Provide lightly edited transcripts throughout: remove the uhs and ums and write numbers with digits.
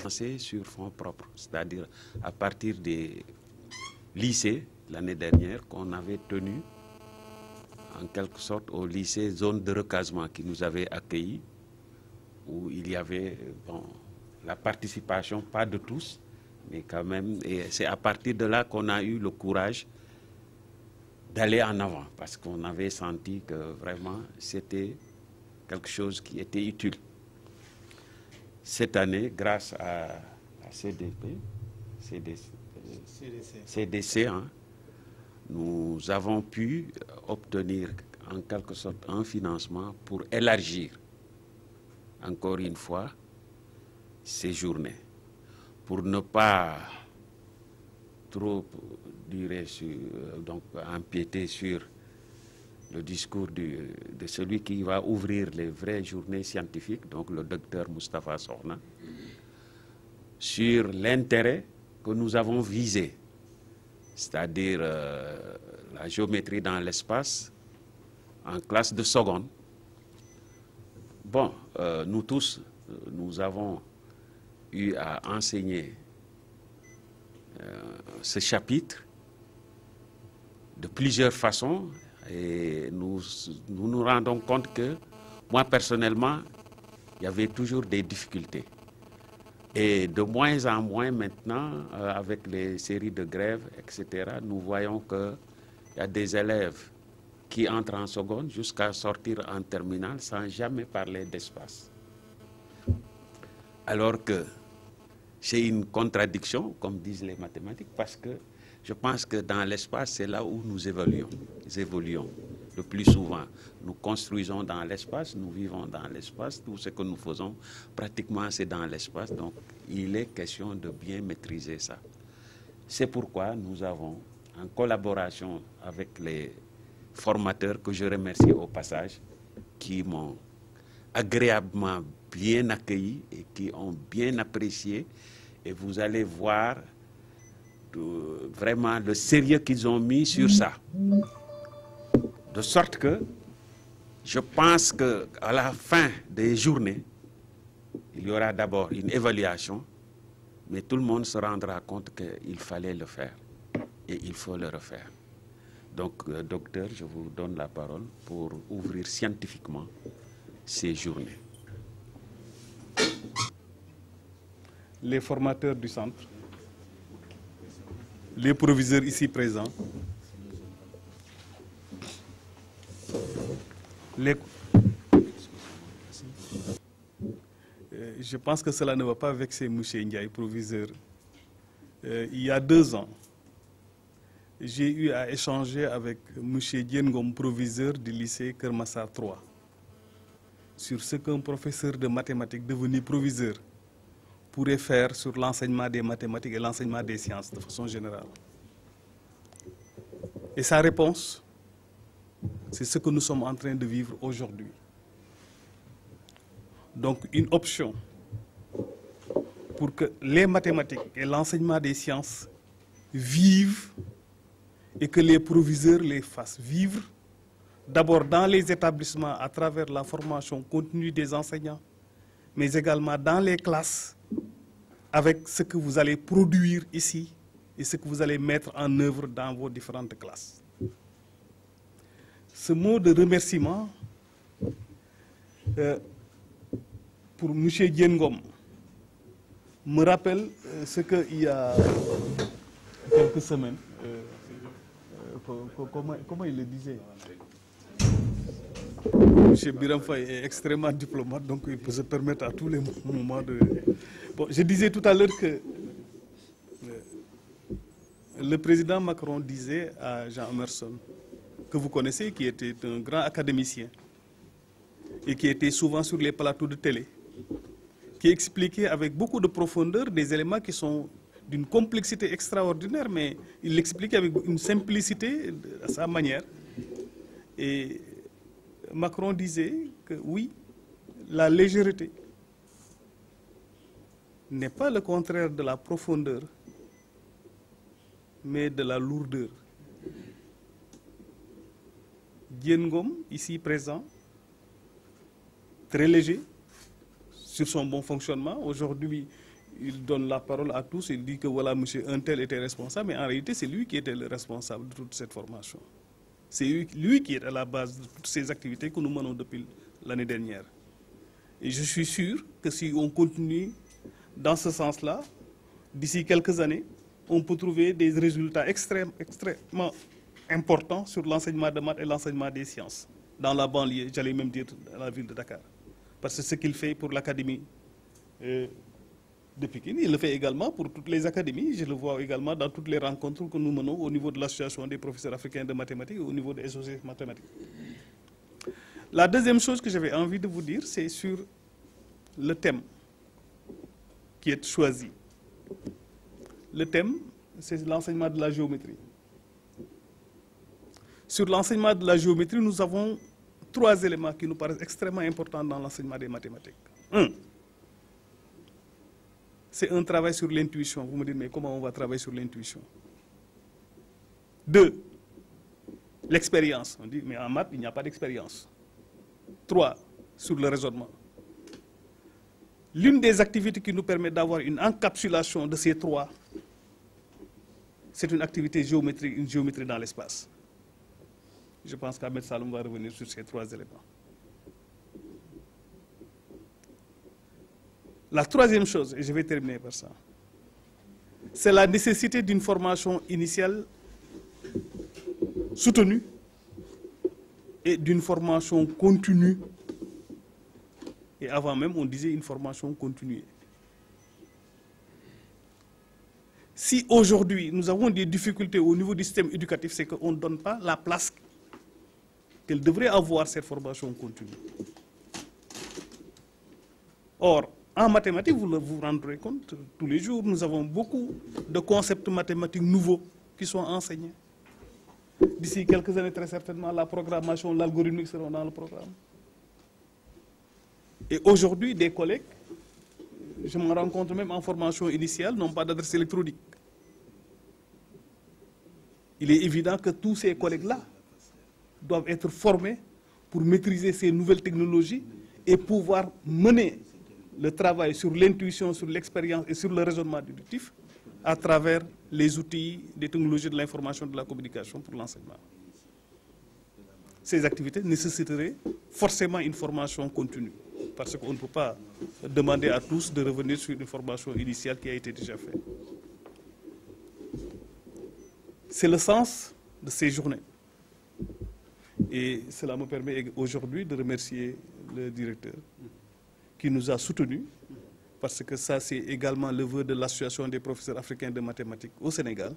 financé sur fonds propres, c'est-à-dire à partir des lycées l'année dernière qu'on avait tenu en quelque sorte au lycée zone de recasement qui nous avait accueillis, où il y avait la participation, pas de tous, mais quand même, et c'est à partir de là qu'on a eu le courage d'aller en avant, parce qu'on avait senti que vraiment c'était quelque chose qui était utile. Cette année, grâce à CDC, hein, nous avons pu obtenir en quelque sorte un financement pour élargir encore une fois ces journées, pour ne pas trop durer donc empiéter sur le discours de celui qui va ouvrir les vraies journées scientifiques, donc le docteur Moustapha Sokhna, sur l'intérêt que nous avons visé, c'est-à-dire la géométrie dans l'espace en classe de seconde. Bon, nous tous, nous avons eu à enseigner ce chapitre de plusieurs façons et nous nous rendons compte que moi personnellement, il y avait toujours des difficultés. Et de moins en moins maintenant, avec les séries de grèves, etc., nous voyons qu'il y a des élèves qui entrent en seconde jusqu'à sortir en terminale sans jamais parler d'espace. Alors que c'est une contradiction, comme disent les mathématiques, parce que je pense que dans l'espace, c'est là où nous évoluons le plus souvent. Nous construisons dans l'espace, nous vivons dans l'espace, tout ce que nous faisons, pratiquement, c'est dans l'espace. Donc, il est question de bien maîtriser ça. C'est pourquoi nous avons, en collaboration avec les formateurs, que je remercie au passage, qui m'ont agréablement bien accueilli et qui ont bien apprécié. Et vous allez voir vraiment le sérieux qu'ils ont mis sur ça. De sorte que je pense qu'à la fin des journées, il y aura d'abord une évaluation, mais tout le monde se rendra compte qu'il fallait le faire et il faut le refaire. Donc, docteur, je vous donne la parole pour ouvrir scientifiquement ces journées. Les formateurs du centre, les proviseurs ici présents, je pense que cela ne va pas vexer M. Ndiaye, proviseur. Il y a 2 ans, j'ai eu à échanger avec M. Diengom, proviseur du lycée Kermassar 3, sur ce qu'un professeur de mathématiques devenu proviseur pourrait faire sur l'enseignement des mathématiques et l'enseignement des sciences de façon générale. Et sa réponse, c'est ce que nous sommes en train de vivre aujourd'hui. Donc une option pour que les mathématiques et l'enseignement des sciences vivent et que les proviseurs les fassent vivre, d'abord dans les établissements à travers la formation continue des enseignants, mais également dans les classes avec ce que vous allez produire ici et ce que vous allez mettre en œuvre dans vos différentes classes. Ce mot de remerciement pour M. Diengom me rappelle ce qu'il y a quelques semaines, comment il le disait? M. Biram Faye est extrêmement diplomate, donc il peut se permettre à tous les moments de... Bon, je disais tout à l'heure que le président Macron disait à Jean Emerson, que vous connaissez, qui était un grand académicien et qui était souvent sur les plateaux de télé, qui expliquait avec beaucoup de profondeur des éléments qui sont d'une complexité extraordinaire, mais il l'expliquait avec une simplicité à sa manière. Et Macron disait que oui, la légèreté n'est pas le contraire de la profondeur, mais de la lourdeur. Diengom, ici présent, très léger sur son bon fonctionnement. Aujourd'hui, il donne la parole à tous, il dit que voilà, monsieur un tel était responsable, mais en réalité, c'est lui qui était le responsable de toute cette formation. C'est lui qui est à la base de toutes ces activités que nous menons depuis l'année dernière. Et je suis sûr que si on continue dans ce sens-là, d'ici quelques années, on peut trouver des résultats extrêmement importants sur l'enseignement de maths et l'enseignement des sciences, dans la banlieue, j'allais même dire dans la ville de Dakar. Parce que ce qu'il fait pour l'académie de Pékin, il le fait également pour toutes les académies. Je le vois également dans toutes les rencontres que nous menons au niveau de l'association des professeurs africains de mathématiques et au niveau des SOC mathématiques. La deuxième chose que j'avais envie de vous dire, c'est sur le thème qui est choisi. Le thème, c'est l'enseignement de la géométrie. Sur l'enseignement de la géométrie, nous avons 3 éléments qui nous paraissent extrêmement importants dans l'enseignement des mathématiques. 1. C'est un travail sur l'intuition. Vous me dites, mais comment on va travailler sur l'intuition? 2. L'expérience. On dit, mais en maths, il n'y a pas d'expérience. 3. Sur le raisonnement. L'une des activités qui nous permet d'avoir une encapsulation de ces 3, c'est une activité géométrique, une géométrie dans l'espace. Je pense qu'Ahmed Saloum va revenir sur ces 3 éléments. La troisième chose, et je vais terminer par ça, c'est la nécessité d'une formation initiale soutenue et d'une formation continue. Et avant même, on disait une formation continuée. Si aujourd'hui, nous avons des difficultés au niveau du système éducatif, c'est qu'on ne donne pas la place qu'elle devrait avoir, cette formation continue. Or, en mathématiques, vous vous rendrez compte, tous les jours, nous avons beaucoup de concepts mathématiques nouveaux qui sont enseignés. D'ici quelques années, très certainement, la programmation, l'algorithmique seront dans le programme. Et aujourd'hui, des collègues, je me rends compte même en formation initiale, n'ont pas d'adresse électronique. Il est évident que tous ces collègues-là doivent être formés pour maîtriser ces nouvelles technologies et pouvoir mener le travail sur l'intuition, sur l'expérience et sur le raisonnement déductif à travers les outils des technologies de l'information et de la communication pour l'enseignement. Ces activités nécessiteraient forcément une formation continue, parce qu'on ne peut pas demander à tous de revenir sur une formation initiale qui a été déjà faite. C'est le sens de ces journées. Et cela me permet aujourd'hui de remercier le directeur qui nous a soutenus, parce que ça, c'est également le vœu de l'Association des professeurs africains de mathématiques au Sénégal.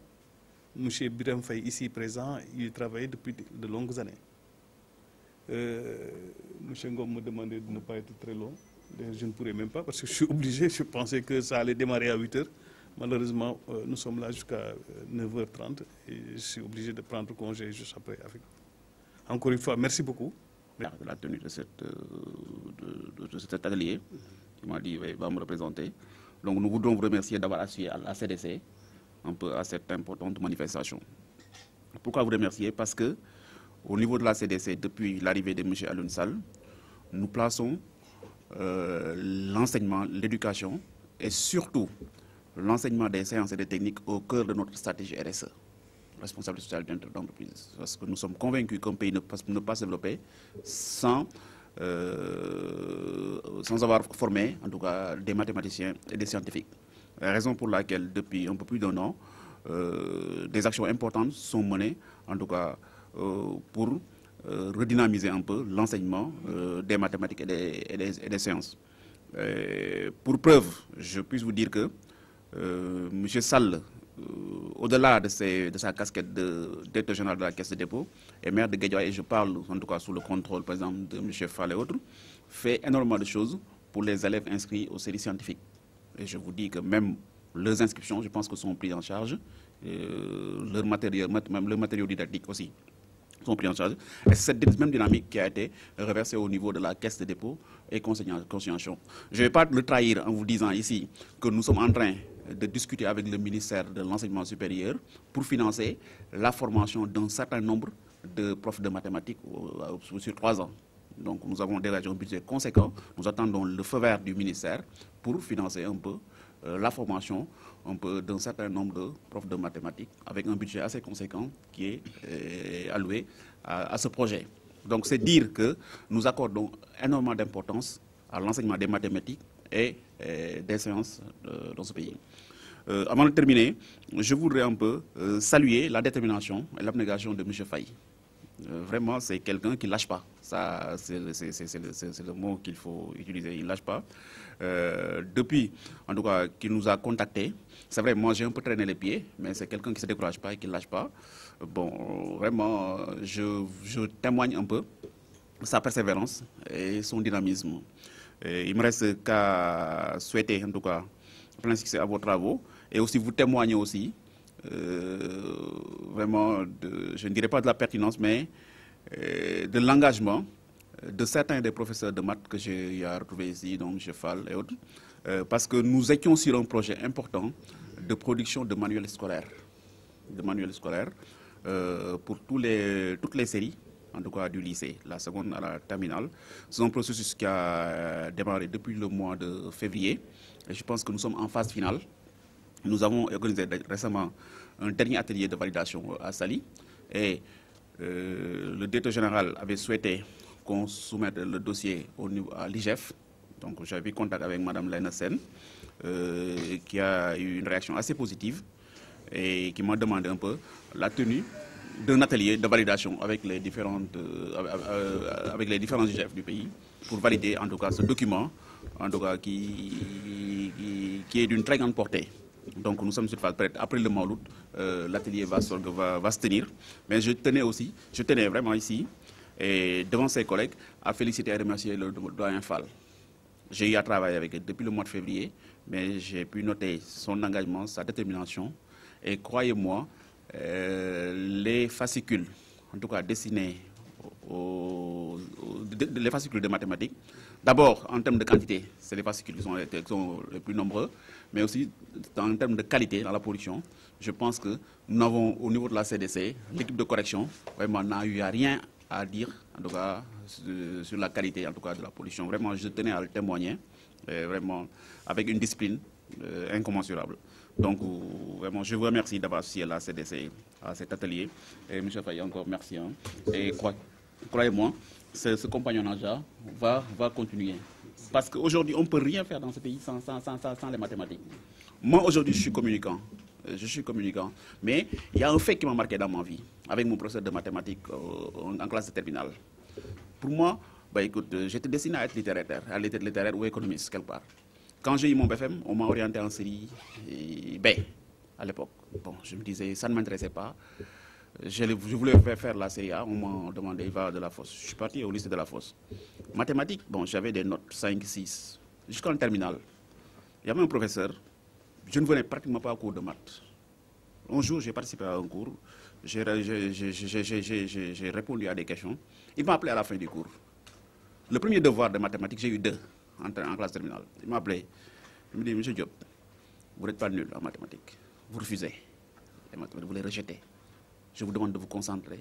M. Birame Faye, ici présent, il travaillait depuis de longues années. M. Ngom me demandait de ne pas être très long. Je ne pourrais même pas, parce que je suis obligé. Je pensais que ça allait démarrer à 8 h. Malheureusement, nous sommes là jusqu'à 9 h 30 et je suis obligé de prendre congé juste après. Encore une fois, merci beaucoup. De la tenue de cet atelier, il m'a dit il va me représenter. Donc nous voudrons vous remercier d'avoir assuyé à la CDC un peu à cette importante manifestation. Pourquoi vous remercier? Parce que au niveau de la CDC, depuis l'arrivée de M. Alioune Sall, nous plaçons l'enseignement, l'éducation et surtout l'enseignement des sciences et des techniques au cœur de notre stratégie RSE, responsabilité sociale d'entreprise. Parce que nous sommes convaincus qu'un pays ne peut pas se développer sans avoir formé, en tout cas, des mathématiciens et des scientifiques. La raison pour laquelle, depuis un peu plus d'1 an, des actions importantes sont menées, en tout cas, pour redynamiser un peu l'enseignement des mathématiques et des sciences. Pour preuve, je puisse vous dire que M. Sall, au-delà de sa casquette de directeur général de la Caisse de dépôt et maire de Guédiawaye, et je parle en tout cas sous le contrôle par exemple de M. Fall et autres, fait énormément de choses pour les élèves inscrits aux séries scientifiques. Et je vous dis que même leurs inscriptions, je pense que sont prises en charge, leur matériau didactique aussi sont pris en charge. Et c'est cette même dynamique qui a été reversée au niveau de la Caisse de dépôt et consignation. Je ne vais pas le trahir en vous disant ici que nous sommes en train de discuter avec le ministère de l'Enseignement supérieur pour financer la formation d'un certain nombre de profs de mathématiques sur 3 ans. Donc nous avons dégagé un budget conséquent. Nous attendons le feu vert du ministère pour financer un peu la formation d'un certain nombre de profs de mathématiques avec un budget assez conséquent qui est alloué à ce projet. Donc c'est dire que nous accordons énormément d'importance à l'enseignement des mathématiques et des sciences dans ce pays. Avant de terminer, je voudrais un peu saluer la détermination et l'abnégation de M. Faye. Vraiment, c'est quelqu'un qui ne lâche pas. C'est le mot qu'il faut utiliser, il ne lâche pas. Depuis, en tout cas, qu'il nous a contactés, c'est vrai, moi j'ai un peu traîné les pieds, mais c'est quelqu'un qui ne se décourage pas et qui ne lâche pas. Bon, vraiment, je témoigne un peu sa persévérance et son dynamisme. Et il ne me reste qu'à souhaiter, en tout cas, plein succès à vos travaux et aussi vous témoigner aussi vraiment, je ne dirais pas de la pertinence, mais de l'engagement de certains des professeurs de maths que j'ai retrouvés ici, donc M. Fall et autres, parce que nous étions sur un projet important de production de manuels scolaires. Pour toutes les séries, en tout cas du lycée, la seconde à la terminale. C'est un processus qui a démarré depuis le mois de février. Et je pense que nous sommes en phase finale. Nous avons organisé récemment un dernier atelier de validation à Saly. Et le directeur général avait souhaité qu'on soumette le dossier à l'IGF. Donc j'avais contact avec Mme Lena Sen, qui a eu une réaction assez positive et qui m'a demandé un peu la tenue d'un atelier de validation avec les différents IGF du pays pour valider en tout cas ce document, en tout cas qui est d'une très grande portée. Donc nous sommes sur phase prête. Après le Mauloud, l'atelier va se tenir. Mais je tenais vraiment ici, et devant ses collègues, à féliciter et remercier le doyen Fall. J'ai eu à travailler avec eux depuis le mois de février, mais j'ai pu noter son engagement, sa détermination. Et croyez-moi, les fascicules, en tout cas destinés les fascicules de mathématiques, d'abord en termes de quantité, c'est les fascicules qui sont les plus nombreux, mais aussi en termes de qualité dans la production. Je pense que nous avons au niveau de la CDC, l'équipe de correction, vraiment n'a eu rien à dire, en tout cas sur la qualité en tout cas de la production. Vraiment, je tenais à le témoigner, vraiment avec une discipline incommensurable. Donc, vraiment, je vous remercie d'avoir associé la CDC à cet atelier. Et M. Faye, encore merci. Hein. Et croyez-moi, ce compagnonnage-là va continuer. Parce qu'aujourd'hui, on ne peut rien faire dans ce pays sans les mathématiques. Moi, aujourd'hui, je suis communicant. Mais il y a un fait qui m'a marqué dans ma vie, avec mon professeur de mathématiques en classe de terminale. Pour moi, écoute, j'étais destiné à être littéraire ou économiste, quelque part. Quand j'ai eu mon BFM, on m'a orienté en série B, à l'époque. Bon, je me disais, ça ne m'intéressait pas. Je voulais faire la série A, on m'a demandé, il va de la Fosse. Je suis parti au lycée de la Fosse. Mathématiques, bon, j'avais des notes 5, 6, jusqu'en terminale. Il y avait un professeur, je ne venais pratiquement pas au cours de maths. Un jour, j'ai participé à un cours, j'ai répondu à des questions. Il m'a appelé à la fin du cours. Le premier devoir de mathématiques, j'ai eu 2 en classe terminale. Il m'a appelé. Il me dit, M. Diop, vous n'êtes pas nul en mathématiques. Vous refusez les mathématiques, vous les rejetez. Je vous demande de vous concentrer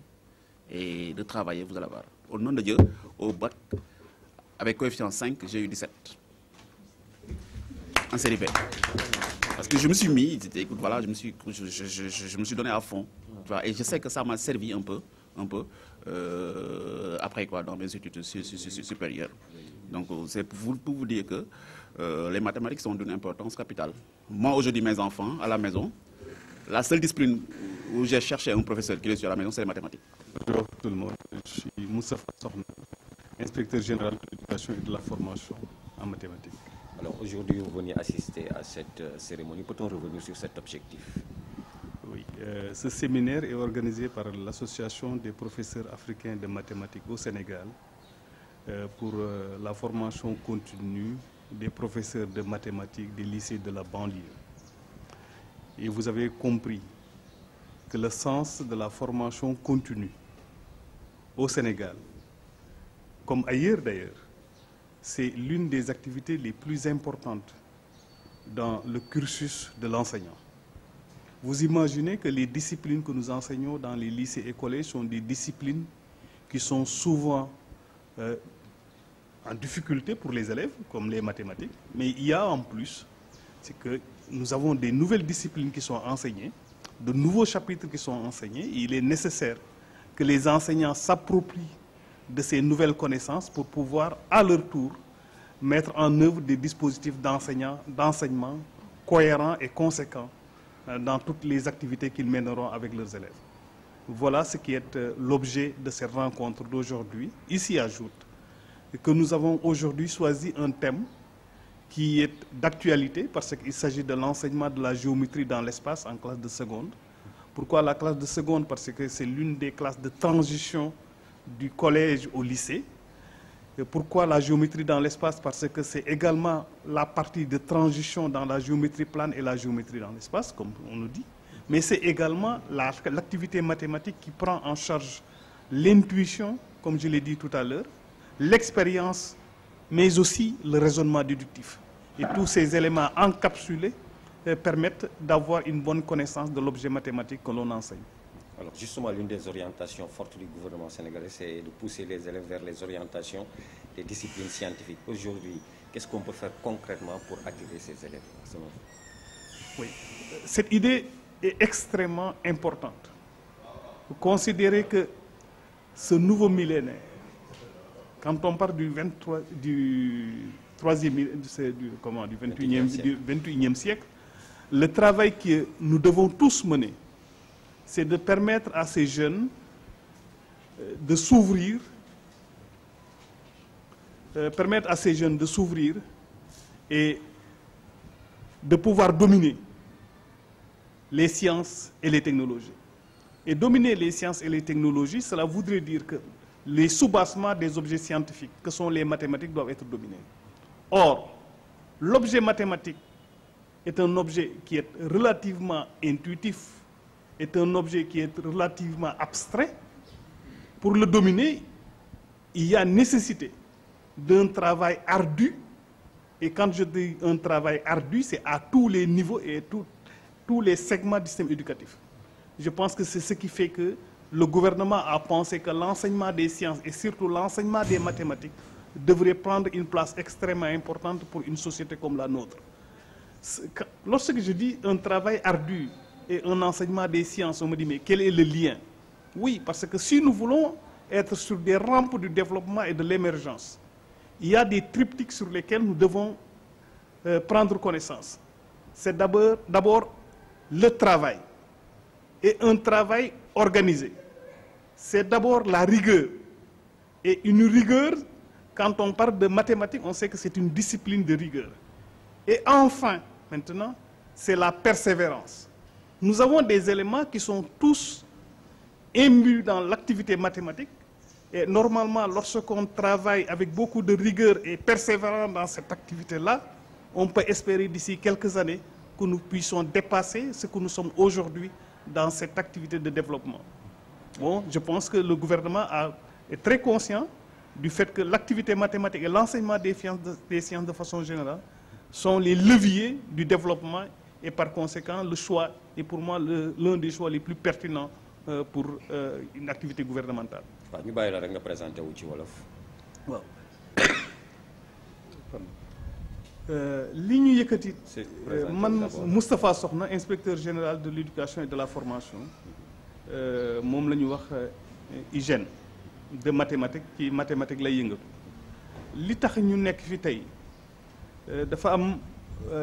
et de travailler, vous allez voir. Au nom de Dieu, au bac, avec coefficient 5, j'ai eu 17. En série B. Parce que je me suis mis, écoute, voilà, je me suis donné à fond. Et je sais que ça m'a servi un peu après quoi, dans mes études supérieures. Donc c'est pour vous dire que les mathématiques sont d'une importance capitale. Moi aujourd'hui, mes enfants, à la maison, la seule discipline où j'ai cherché un professeur qui est sur la maison, c'est les mathématiques. Bonjour tout le monde, je suis Moustapha Sokhna, inspecteur général de l'éducation et de la formation en mathématiques. Alors aujourd'hui, vous venez assister à cette cérémonie. Peut-on revenir sur cet objectif? Oui, ce séminaire est organisé par l'Association des professeurs africains de mathématiques au Sénégal pour la formation continue des professeurs de mathématiques des lycées de la banlieue. Et vous avez compris que le sens de la formation continue au Sénégal, comme ailleurs d'ailleurs, c'est l'une des activités les plus importantes dans le cursus de l'enseignant. Vous imaginez que les disciplines que nous enseignons dans les lycées et collèges sont des disciplines qui sont souvent en difficulté pour les élèves, comme les mathématiques, mais il y a en plus, c'est que nous avons des nouvelles disciplines qui sont enseignées, de nouveaux chapitres qui sont enseignés. Il est nécessaire que les enseignants s'approprient de ces nouvelles connaissances pour pouvoir, à leur tour, mettre en œuvre des dispositifs d'enseignement cohérents et conséquents dans toutes les activités qu'ils mèneront avec leurs élèves. Voilà ce qui est l'objet de cette rencontre d'aujourd'hui. Ici ajoute que nous avons aujourd'hui choisi un thème qui est d'actualité parce qu'il s'agit de l'enseignement de la géométrie dans l'espace en classe de seconde. Pourquoi la classe de seconde? Parce que c'est l'une des classes de transition du collège au lycée. Et pourquoi la géométrie dans l'espace? Parce que c'est également la partie de transition dans la géométrie plane et la géométrie dans l'espace, comme on nous dit. Mais c'est également l'activité mathématique qui prend en charge l'intuition, comme je l'ai dit tout à l'heure, l'expérience, mais aussi le raisonnement déductif. Et tous ces éléments encapsulés permettent d'avoir une bonne connaissance de l'objet mathématique que l'on enseigne. Alors justement, l'une des orientations fortes du gouvernement sénégalais, c'est de pousser les élèves vers les orientations des disciplines scientifiques. Aujourd'hui, qu'est-ce qu'on peut faire concrètement pour attirer ces élèves? Oui, cette idée est extrêmement importante. Vous considérez que ce nouveau millénaire, quand on parle du 21e siècle, le travail que nous devons tous mener, c'est de permettre à ces jeunes de s'ouvrir, et de pouvoir dominer les sciences et les technologies. Et dominer les sciences et les technologies, cela voudrait dire que les soubassements des objets scientifiques, que sont les mathématiques, doivent être dominés. Or, l'objet mathématique est un objet qui est relativement intuitif, est un objet qui est relativement abstrait. Pour le dominer, il y a nécessité d'un travail ardu. Et quand je dis un travail ardu, c'est à tous les niveaux et tous les segments du système éducatif. Je pense que c'est ce qui fait que le gouvernement a pensé que l'enseignement des sciences et surtout l'enseignement des mathématiques devrait prendre une place extrêmement importante pour une société comme la nôtre. Lorsque je dis un travail ardu et un enseignement des sciences, on me dit mais quel est le lien? Oui, parce que si nous voulons être sur des rampes du développement et de l'émergence, il y a des triptyques sur lesquels nous devons prendre connaissance. C'est d'abord le travail, et un travail organisé. C'est d'abord la rigueur. Et une rigueur, quand on parle de mathématiques, on sait que c'est une discipline de rigueur. Et enfin, maintenant, c'est la persévérance. Nous avons des éléments qui sont tous imbus dans l'activité mathématique. Et normalement, lorsqu'on travaille avec beaucoup de rigueur et persévérant dans cette activité-là, on peut espérer d'ici quelques années que nous puissions dépasser ce que nous sommes aujourd'hui dans cette activité de développement. Bon, je pense que le gouvernement est très conscient du fait que l'activité mathématique et l'enseignement des sciences de façon générale sont les leviers du développement et par conséquent, le choix est pour moi l'un des choix les plus pertinents pour une activité gouvernementale. Nous allons présenter ci wolof. Waaw. li ñu yëkkati man Moustapha Sokhna, inspecteur général de l'éducation et de la formation, moom la ñu wax hygiène de mathématiques ci mathématique lay yëngatu. Li tax ñu nekk fi tey dafa am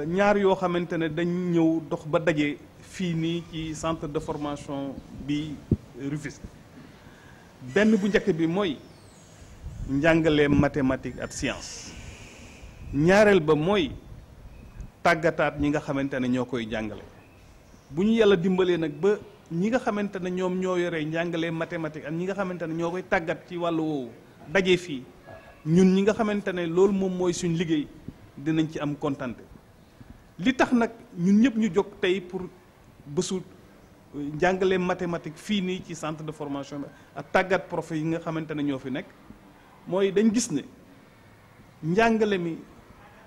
ñaar yoo xamante ne dañ ñëw dox ba daje fii nii ci centre de formation bi Rufisque. Benn bu njëkk bi mooy njàngale mathématique ak science. Ñaareel ba mooy tàggataat ñi nga xamante ne ñoo koy jàngale. Bu ñu yàlla dimbalee nag ba ñi nga xamante ne ñoom ñoo yore njàngale mathématique ak ñi nga xamante ne ñoo koy tàggat ci wàllu woowu daje fii ñun ñi nga xamante ne loolu moom mooy suñ liggéey dinañ ci am kontante. Li tax nag ñun ñëpp ñu jóg tey pour bésu njàngale mathématique fii nii ci centre de formation bi ak tàggat prof yi nga xamante ne ñoo fi nekk mooy dañ gis ne njàngale mi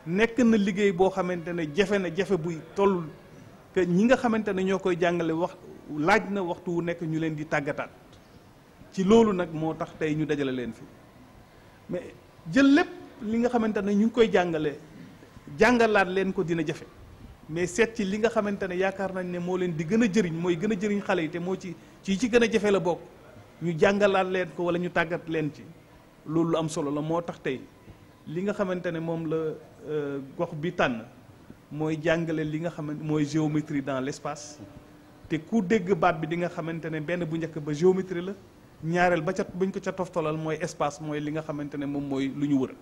nekk na liggéey boo xamante ne jafe buy toll que ñi nga xamante ne ñoo koy jàngale laaj na waxtu wu nekk ñu leen di tàggataat ci loolu nag moo tax tey ñu dajale leen fi mais jël lépp li nga xamante ne ñu ngi koy jàngalaat leen ko dina jafe mais seet ci li nga xamante ne yaakaar nañ ne moo leen di gën a jëriñ mooy gën a jëriñ xale yi te moo ci gën a jafe la bokk ñu jàngalaat leen ko wala ñu tàggat leen ci loolu lu am solo la. moo tax tey li nga xamante ne moom la gox bi tànn mooy jàngale li nga xamante mooy géométrie dans l'espace te ku dégg baat bi di nga xamante ne benn bu njëkk ba géométrie la, ñaareel ba ca buñ ko ca toftolal mooy espace mooy li nga xamante ne moom mooy lu ñu wër.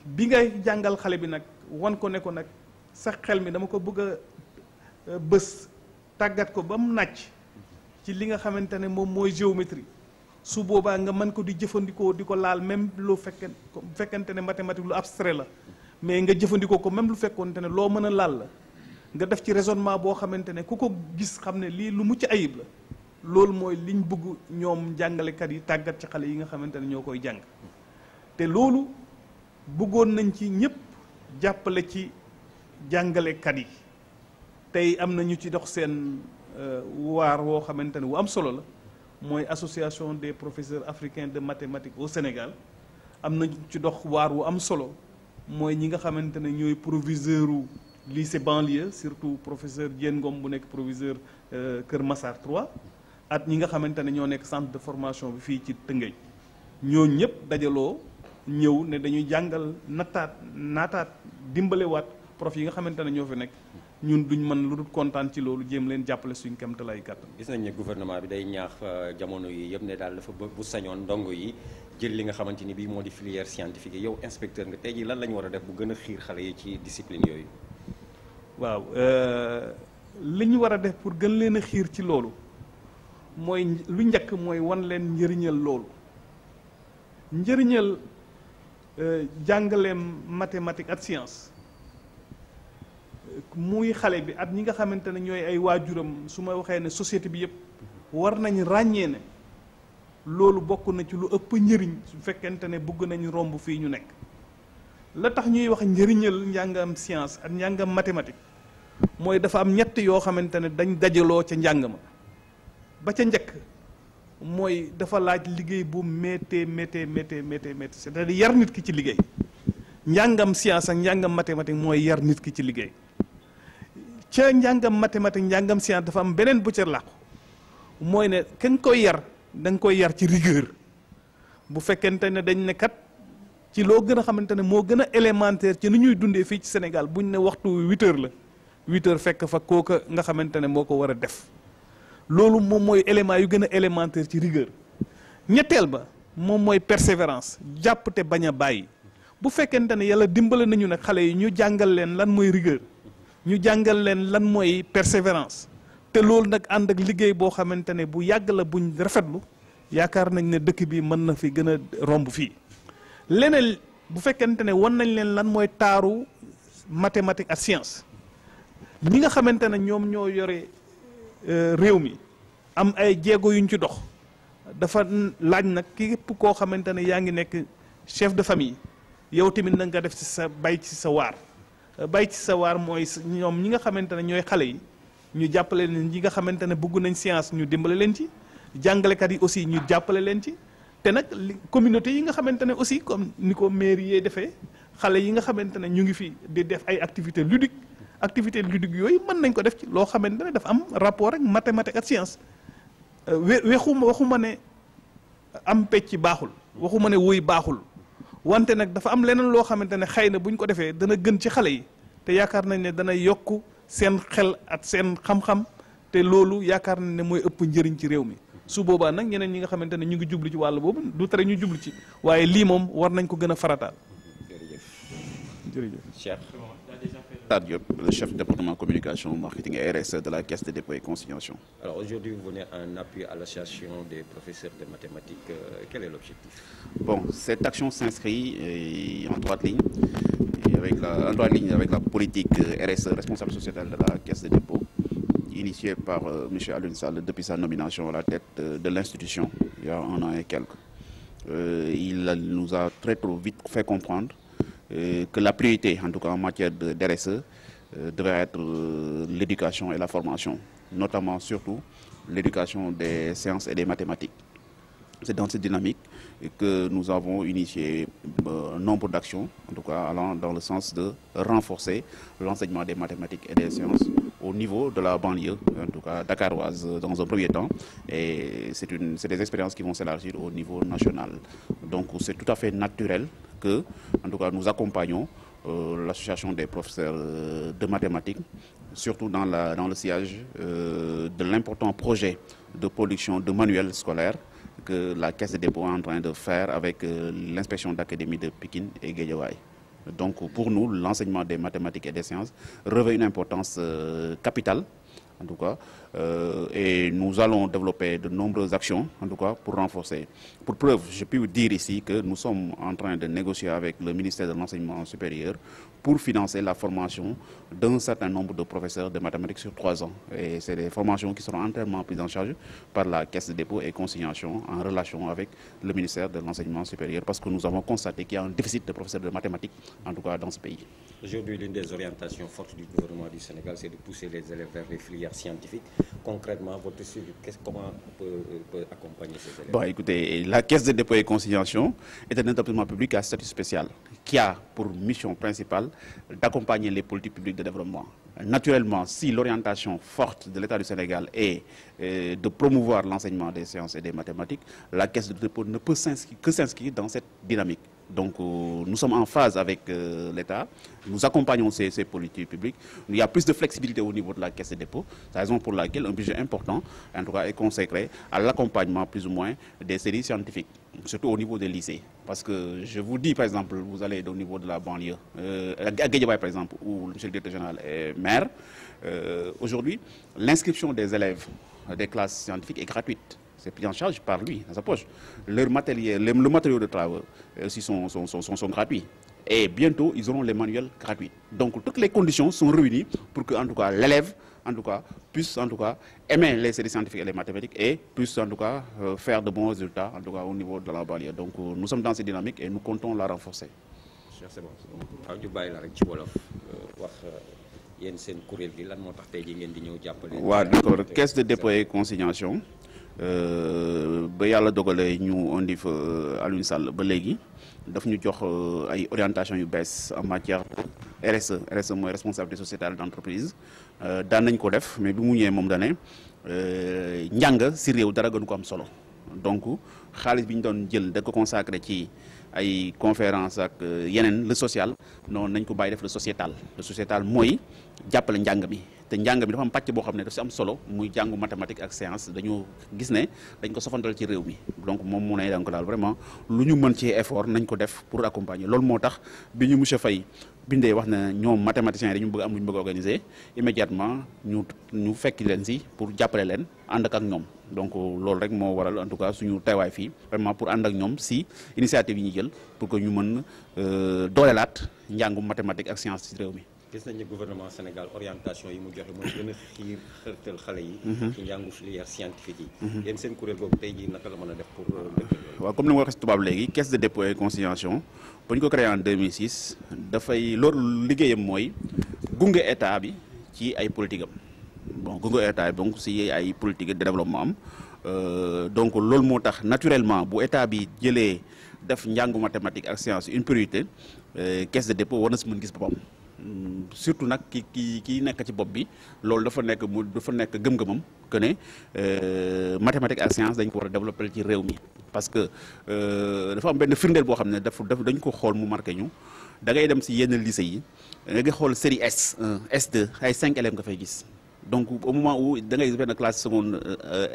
bi ngay jàngal xale bi nag wan ko ne ko nag sa xel mi dama ko bëgg a bës tàggat ko ba mu nàcc ci li nga xamante ne moom mooy géométrie, su boobaa nga mën ko di jëfandikoo di ko laal même lu fekkente ne mathématique lu abstrait la, mais nga jëfandikoo ko même lu fekkonte ne loo mën a laal la, nga def ci raisonnement boo xamante ne ku ko gis xam ne lii lu mucc ayib la. loolu mooy liñ bëgg ñoom jàngalekat yi tàggat ci xale yi nga xamante ne ñoo koy jàng. te loolu bëggoon nañ ci ñëpp jàppale ci jàngalekat yi. tey am na ñu ci dox seen waar woo xamante ne wu am solo la, mooy association des professeurs africains de mathématiques au Sénégal. am na ci dox waar wu am solo mooy ñi nga xamante ne ñooy proviseur u lycée banlieue, surtout professeur Diène Ngom bu nekk proviseur Kër Massar 3, at ñi nga xamante ne ñoo nekk centre de formation bi fii ci Tëngéej. ñoo ñëpp dajaloo ñëw ne dañuy jàngal naataat dimbalewaat prof yi nga xamante ne ñoo fi nekk. ñun duñ mën lu dul kontaan ci loolu, jéem leen jàppale suñ kéemtalaay kàttan. gis nañ ne gouvernement bi day ñaax jamono yi yëpp ne daal dafa bu sañoon ndongo yi jël li nga xamante ni bii moo di filière scientifique yi. yow inspecteur nga, tey jii lan la ñu war a def bu gën a xiir xale yi ci discipline yooyu. waaw li ñu war a def pour gën leen a xiir ci loolu mooy lu njëkk mooy wan leen njëriñal loolu. njëriñal jàngaleem mathématique ak science muy xale bi at ñi nga xamante ne ñooy ay waajuram, su ma waxee ne société bi yëpp war nañ ràññee ne loolu bokk na ci lu ëpp njëriñ su fekkente ne bëgg nañ romb fii ñu nekk. la tax ñuy wax njëriñal njàngam science ak njàngam mathématique mooy dafa am ñett yoo xamante ne dañ dajaloo ca njàng ma. ba ca njëkk mooy dafa laaj liggéey bu méttee c'est-à-dire yar nit ki ci liggéey. njàngam science ak njàngam mathématique mooy yar nit ki ci liggéey. ca njàngam mathématique njàngam science dafa am beneen bu ca làqu mooy ne ka nga koy yar da nga koy yar ci rigueur. bu fekkente ne dañ ne kat ci loo gën a xamante ne moo gën a élémentaire ci ni ñuy dundee fii ci Sénégal buñ ne waxtu 8 heures la 8 heures fekk fa kooka nga xamante ne moo ko war a def. loolu moom mooy élément yu gën a élémentaire ci rigueur. ñetteel ba moom mooy persévérance, jàpp te bañ a bàyyi. bu fekkente ne yàlla dimbale nañu ne xale yi ñu jàngal leen lan mooy rigueur, ñu jàngal leen lan mooy persévérance, te loolu nag ànd ak liggéey boo xamante ne bu yàgg la buñ rafetlu, yaakaar nañ ne dëkk bi mën na fi gën a romb fii. leneen bu fekkente ne wan nañ leen lan mooy taaru mathématique ak science, ñi nga xamante ne ñoom ñoo yore réew mi am ay jéego yuñ ci dox, dafa laaj nag képp koo xamante ne yaa ngi nekk chef de famille, yow tamit na nga def ci sa bay ci sa waar. bay ci sa waar mooy ñoom ñi nga xamante ne ñooy xale yi ñu jàppale leen, ñi nga xamante ne bëgg nañ science ñu dimbale leen ci, jàngalekat yi aussi ñu jàppale leen ci. te nag communauté yi nga xamante ne aussi comme ni ko mairie yee defee, xale yi nga xamante ne ñu ngi fi di def ay activités ludiques yooyu mën nañ ko def ci loo xamante ne dafa am rapport ak mathématique ak science. waxuma ne am pecc baaxul, waxuma ne woy baaxul, wante nag dafa am leneen loo xamante ne xëy na bu ñu ko defee dana gën ci xale yi, te yaakaar nañ ne dana yokk seen xel ak seen xam-xam, te loolu yaakaar nañ ne mooy ëpp njëriñ ci réew mi. su boobaa nag ñeneen ñi nga xamante ne ñu ngi jublu ci wàll boobu du tere ñu jublu ci, waaye lii moom war nañ ko gën a farataal. jërëjëf Cheikh. Diop, le chef du département communication, marketing et RSE de la Caisse de dépôt et consignation. Alors aujourd'hui, vous venez en appui à l'association des professeurs de mathématiques. Quel est l'objectif? Bon, cette action s'inscrit en droite ligne avec la politique RSE, responsable sociétal de la Caisse de dépôt, initiée par M. Alioune Sall depuis sa nomination à la tête de l'institution il y a 1 an et quelques. Il nous a très vite fait comprendre que la priorité, en tout cas en matière de RSE, devrait être l'éducation et la formation, notamment surtout l'éducation des sciences et des mathématiques. C'est dans cette dynamique et que nous avons initié un nombre d'actions, en tout cas allant dans le sens de renforcer l'enseignement des mathématiques et des sciences au niveau de la banlieue, en tout cas dakaroise dans un premier temps, et c'est des expériences qui vont s'élargir au niveau national. Donc c'est tout à fait naturel que, en tout cas, nous accompagnons l'association des professeurs de mathématiques, surtout dans le sillage de l'important projet de production de manuels scolaires que la Caisse des dépôts est en train de faire avec l'inspection d'académie de Pékin et Guédiawaye. Donc pour nous, l'enseignement des mathématiques et des sciences revêt une importance capitale, en tout cas, et nous allons développer de nombreuses actions, en tout cas, pour renforcer. Pour preuve, je peux vous dire ici que nous sommes en train de négocier avec le ministère de l'Enseignement supérieur pour financer la formation d'un certain nombre de professeurs de mathématiques sur 3 ans. Et c'est des formations qui seront entièrement prises en charge par la Caisse de dépôt et consignation en relation avec le ministère de l'Enseignement supérieur, parce que nous avons constaté qu'il y a un déficit de professeurs de mathématiques, en tout cas dans ce pays. Aujourd'hui, l'une des orientations fortes du gouvernement du Sénégal, c'est de pousser les élèves vers les filières scientifiques. Concrètement, votre suivi, comment on peut accompagner ces élèves? Bon, écoutez, la Caisse de dépôt et consignation est un établissement public à statut spécial qui a pour mission principale d'accompagner les politiques publiques de développement. Naturellement, si l'orientation forte de l'État du Sénégal est de promouvoir l'enseignement des sciences et des mathématiques, la Caisse de dépôt ne peut que s'inscrire dans cette dynamique. Donc nous sommes en phase avec l'État, nous accompagnons ces politiques publiques. Il y a plus de flexibilité au niveau de la Caisse de dépôt. C'est la raison pour laquelle un budget important, en tout cas, est consacré à l'accompagnement plus ou moins des séries scientifiques, surtout au niveau des lycées. Parce que je vous dis, par exemple, vous allez au niveau de la banlieue, à Guédiawaye par exemple, où le directeur général est maire, aujourd'hui, l'inscription des élèves des classes scientifiques est gratuite. C'est pris en charge par lui, dans sa poche. Le matériau de travail aussi sont gratuits. Et bientôt, ils auront les manuels gratuits. Donc, toutes les conditions sont réunies pour que, en tout cas, l'élève, en tout cas, puisse, en tout cas, aimer les séries scientifiques et les mathématiques et puisse, en tout cas, faire de bons résultats, en tout cas, au niveau de la banlieue. Donc, nous sommes dans cette dynamique et nous comptons la renforcer. C'est bon. Ñu bàyyi la rek ci wolof wax yéen seen kuréel gi lan moo tax tey jii ngeen di ñëw jàppale. waaw d'accord, Caisse de dépôt et consignation. Ba yàlla dogalee ñu indi fa Alioune Sall ba léegi daf ñu jox ay orientation yu bees en matière de RSE mooy responsabilité sociétale d'entreprise daan nañ ko def mais bi mu ñëwee moom dane njàng si réew dara gënu ko am solo. Donc xaalis bi ñu doon jël da ko consacré ci ay conférence ak yeneen le social non nañ ko bàyyi def le sociétal mooy jàppale njàng mi. te njàng mi dafa am pàcc boo xam ne daf si am solo muy jàngu mathématique ak science dañu gis ne dañ ko sofantal ci réew mi donc moom mu ne donc daal vraiment lu ñu mën ci effort nañ ko def pour accompagner loolu moo tax bi ñu monsieur Faye bindee wax na ñoom mathématiciens yi dañu bëgg am lu ñu bëgg a organiser immédiatement ñu fekk leen si pour jàppale leen ànd ak ñoom donc loolu rek moo waral en tout cas suñu teewaay fii vraiment pour ànd ak ñoom si initiative yi ñu jël pour que ñu mën doolelaat njàngu mathématique ak science ci réew mi. gis nañ ne gouvernement Sénégal orientation yi mu joxe mooy gën a xërtal xale yi ci njàngu filière scientifique yi yéen seen kuréel boobu tey jii naka la mën a def pour waaw comme ni ma waxee si tubaab léegi Caisse de dépôt et consignation bu ñu ko créé en 2006 dafay loolu liggéeyam mooy gunge état bi ci ay politique am bon gunge état bi donc si ay politique de développement am donc loolu moo tax naturellement bu état bi jëlee def njàngu mathématique ak science une priorité Caisse de dépôt war na si mën gis boppam surtout nag ki nekk ci bopp bi loolu dafa nekk gëm-gëmam que ne mathématique ak science dañ ko war a développer ci réew mi parce que dafa am benn firndeel boo xam ne dañ ko xool mu marqué ñu da ngay dem si yenn lycée yi da ngay xool série S1 S2 ay 5 élèves nga fay gis donc au moment où da ngay benn classe seconde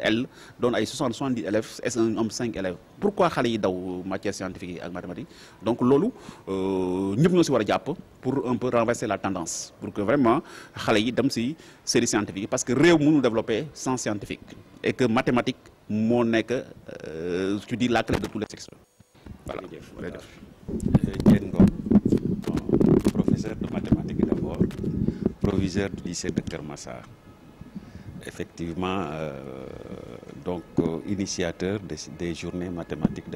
L doon ay 70 élèves S1 am 5 élèves pourquoi xale yi daw matière scientifique yi ak mathématique donc loolu ñëpp ñoo si war a jàpp pour un peu renverser la tendance pour que vraiment xale yi dem si série scientifique parce que réew mënul développer sans scientifique et que mathématique moo nekk tu dis la clé de tous les secteurs. Voilà. Diène Ngom, professeur de mathématiques d'abord, proviseur du lycée de Keur Massar. Effectivement, donc initiateur des journées mathématiques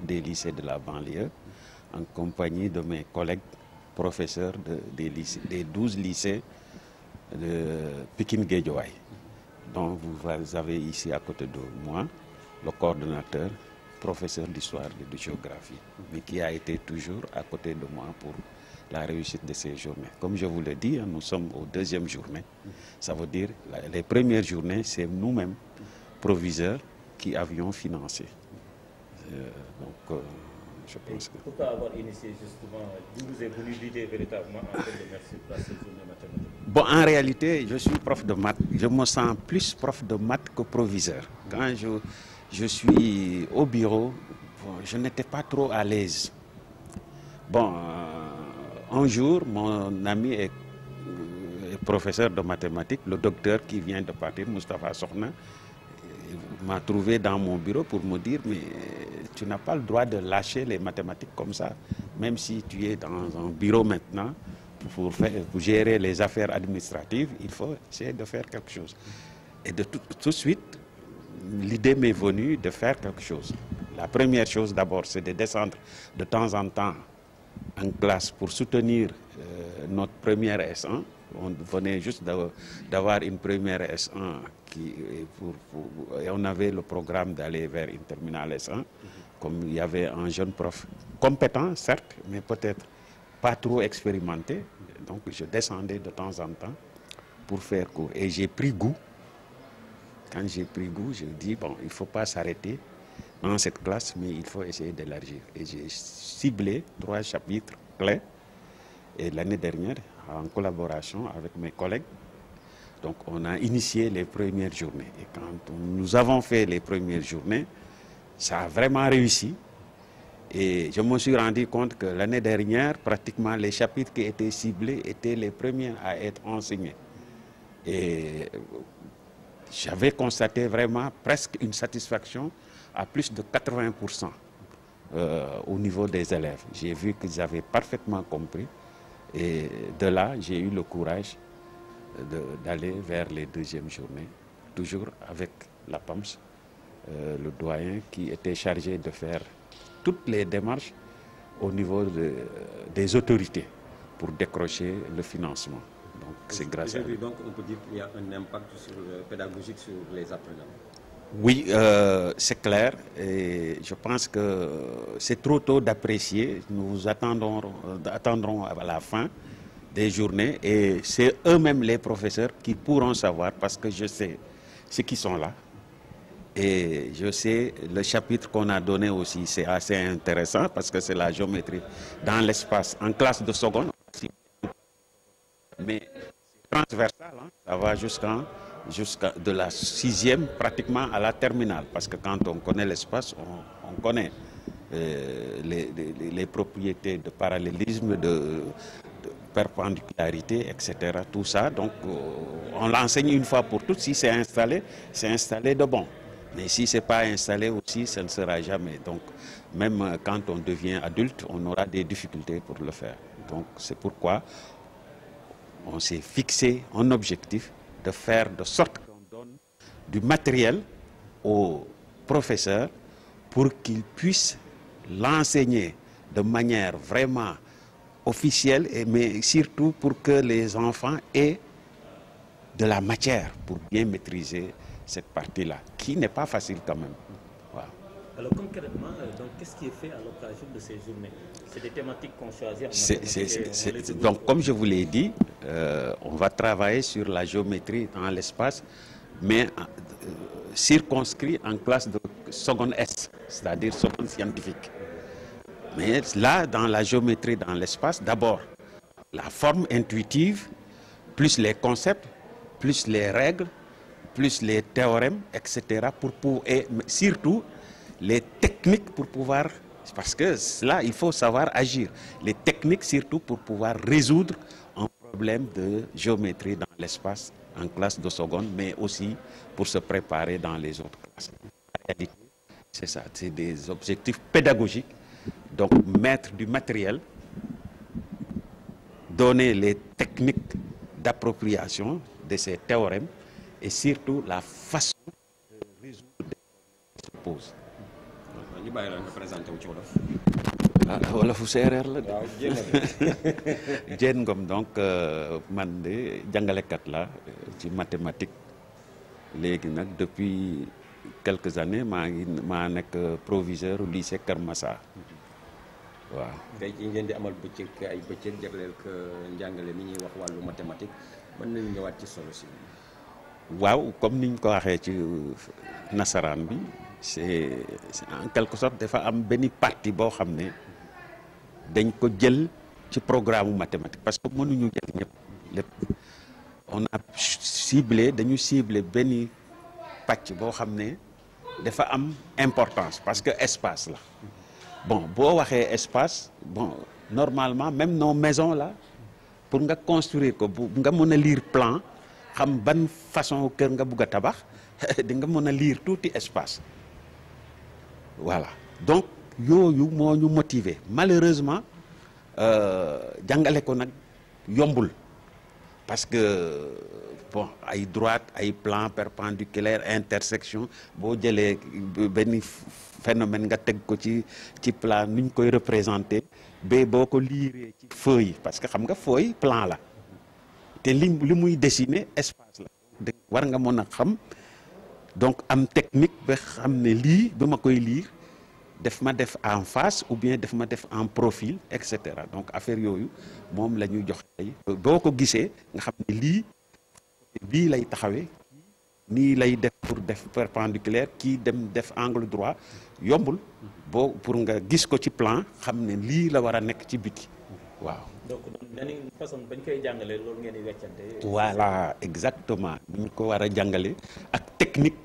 des lycées de la banlieue, en compagnie de mes collègues professeurs des 12 lycées de Pékin Guédiawaye, dont vous avez ici à côté de moi le coordonnateur, professeur d'histoire et de géographie, mais qui a été toujours à côté de moi pour la réussite de ces journées. Comme je vous l'ai dit, nous sommes aux deuxième journée. Ça veut dire les premières journées, c'est nous-mêmes, proviseurs, qui avions financé. Je pense que... Pourquoi avoir initié justement, d'où vous est venue l'idée véritablement en fait de mettre sur place ces journées mathématiques? Bon, en réalité, je suis prof de maths. Je me sens plus prof de maths que proviseur. Quand je suis au bureau, bon, je n'étais pas trop à l'aise. Bon, un jour, mon ami est professeur de mathématiques, le docteur qui vient de partir, Moustapha Sokhna, m'a trouvé dans mon bureau pour me dire, mais tu n'as pas le droit de lâcher les mathématiques comme ça, même si tu es dans un bureau maintenant, pour gérer les affaires administratives, il faut essayer de faire quelque chose. Et tout de suite, l'idée m'est venue de faire quelque chose. La première chose d'abord, c'est de descendre de temps en temps en classe pour soutenir notre première S1. On venait juste d'avoir une première S1 et on avait le programme d'aller vers une terminale S1. Comme il y avait un jeune prof compétent, certes, mais peut-être pas trop expérimenté. Donc je descendais de temps en temps pour faire cours. Et j'ai pris goût. Quand j'ai pris goût, je dis, bon, il ne faut pas s'arrêter dans cette classe, mais il faut essayer d'élargir. Et j'ai ciblé 3 chapitres clés. Et l'année dernière, en collaboration avec mes collègues, donc on a initié les premières journées. Et quand nous avons fait les premières journées, ça a vraiment réussi. Et je me suis rendu compte que l'année dernière, pratiquement les chapitres qui étaient ciblés étaient les premiers à être enseignés. Et j'avais constaté vraiment presque une satisfaction à plus de 80% au niveau des élèves. J'ai vu qu'ils avaient parfaitement compris. Et de là, j'ai eu le courage d'aller vers les deuxièmes journées, toujours avec la PAMS, le doyen qui était chargé de faire toutes les démarches au niveau des autorités pour décrocher le financement. Donc c'est grâce à lui. Donc on peut dire qu'il y a un impact pédagogique sur les apprenants. Oui, c'est clair et je pense que c'est trop tôt d'apprécier. Nous attendrons à la fin des journées et c'est eux-mêmes les professeurs qui pourront savoir parce que je sais ceux qui sont là. Et je sais, le chapitre qu'on a donné aussi, c'est assez intéressant parce que c'est la géométrie dans l'espace, en classe de seconde. Mais c'est transversal, hein, ça va jusqu'à de la 6e pratiquement à la terminale. Parce que quand on connaît l'espace, on connaît les propriétés de parallélisme, de perpendicularité, etc. Tout ça, donc on l'enseigne une fois pour toutes. Si c'est installé de bon. Mais si ce n'est pas installé aussi, ça ne sera jamais. Donc, même quand on devient adulte, on aura des difficultés pour le faire. Donc, c'est pourquoi on s'est fixé un objectif de faire de sorte qu'on donne du matériel aux professeurs pour qu'ils puissent l'enseigner de manière vraiment officielle, mais surtout pour que les enfants aient de la matière pour bien maîtriser cette partie-là, qui n'est pas facile quand même. Wow. Alors concrètement, qu'est-ce qui est fait à l'occasion de ces journées? C'est des thématiques qu'on choisit. Donc comme je vous l'ai dit, on va travailler sur la géométrie dans l'espace, mais circonscrit en classe de seconde S, c'est-à-dire seconde scientifique. Mais là, dans la géométrie dans l'espace, d'abord, la forme intuitive, plus les concepts, plus les règles, plus les théorèmes, etc. Et surtout, les techniques pour pouvoir, parce que là, il faut savoir agir. Les techniques surtout pour pouvoir résoudre un problème de géométrie dans l'espace en classe de seconde, mais aussi pour se préparer dans les autres classes. En réalité, c'est ça, c'est des objectifs pédagogiques. Donc, mettre du matériel, donner les techniques d'appropriation de ces théorèmes et surtout la façon de résoudre des problèmes qui se posent. ñu bàyyi la nga présenté wu ci wolof. ah wolofu séeréer la de. waaw jéem Diène Ngom donc man de jàngalekat la ci mathématique léegi nag depuis quelques années maa nekk proviseur au lycée Kër Massa waaw. tey jii ngeen di amal bëccëg ay bëccëg jagleel ko njàngale mi ñuy wax wàllu mathématique mën nañu ñëwaat ci solo si. waaw comme niñ ko waxee ci nasaraan bi c'est en quelque sorte dafa am benn partie boo xam ne dañ ko jël ci programme mathématique parce que mënuñu jël ñëpp lépp on a dañu ciblé benn pàcc boo xam ne dafa am importance parce que espace la bon boo waxee espace bon normalement même nos maisons là pour nga construire ko bu nga mën a lire plan xam ban façon kër nga bugg a tabax di nga mën a lire tuuti espace voilà donc yooyu moo ñu motiver malheureusement jàngale ko nag yombul parce que bon ay droite ay plan perpendiculaire intersection boo jëlee benn phénomène nga teg ko ci plan nuñ koy représenter ba boo ko liiree ci feuille parce que xam nga feuille plan la te li muy dessiner espace la war nga mën a xam donc am technique ba xam ne lii ba ma koy lire def ma def en face ou bien def ma def en profil et cetera donc affaire yooyu moom la ñuy joxe tey boo ko gisee nga xam ne lii lay taxawee nii lay def pour def perpendiculaire kii dem def angle droit yombul boo pour nga gis ko ci plan xam ne lii la war a nekk ci biti waaw. donc benn façon bañ koy jàngalee loolu ngeen di weccante. voilà exactement ñu ko war a jàngale ak technique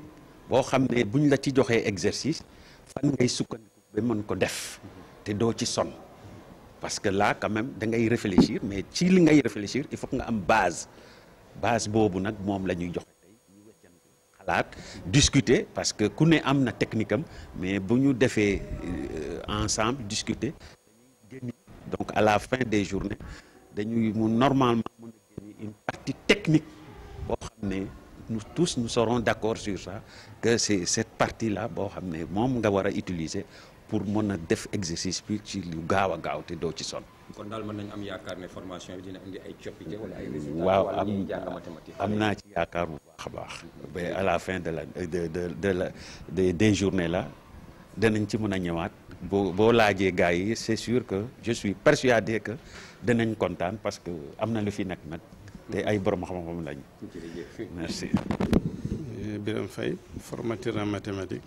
boo xam ne buñ la ci joxee exercice fan ngay sukkandiku ba mën ko def te doo ci sonn parce que là quand même da ngay réfléchir mais ci li ngay réfléchir il faut que nga am base boobu nag moom la ñuy joxe tey ñu weccante xalaat discuter parce que ku ne am na technique am mais bu ñu defee ensemble discuter dañuy donc à la fin des journées dañuy mu normalement mën a génne une partie technique boo xam ne nous tous nous serons d'accord sur ça que c'est cette partie là boo xam ne moom nga war a utiliser pour mën a def exercice bi ci lu gaaw a gaaw te doo ci sonn. kon daal mën nañu am yaakaar ne formation bi dina indi ay coppite wala ay résultats. waaw wala ñuy jàng mathématique. am naa ci yaakaar bu baax a baax. ba à la fin des journées là danañ ci mën a ñëwaat boo laajee gars yi c'est sûr que je suis persuadé que danañ kontaan parce que am na lu fi nekk nag te ay borom xam-xam lañu. merci. Birame Faye, formateur en mathématiques,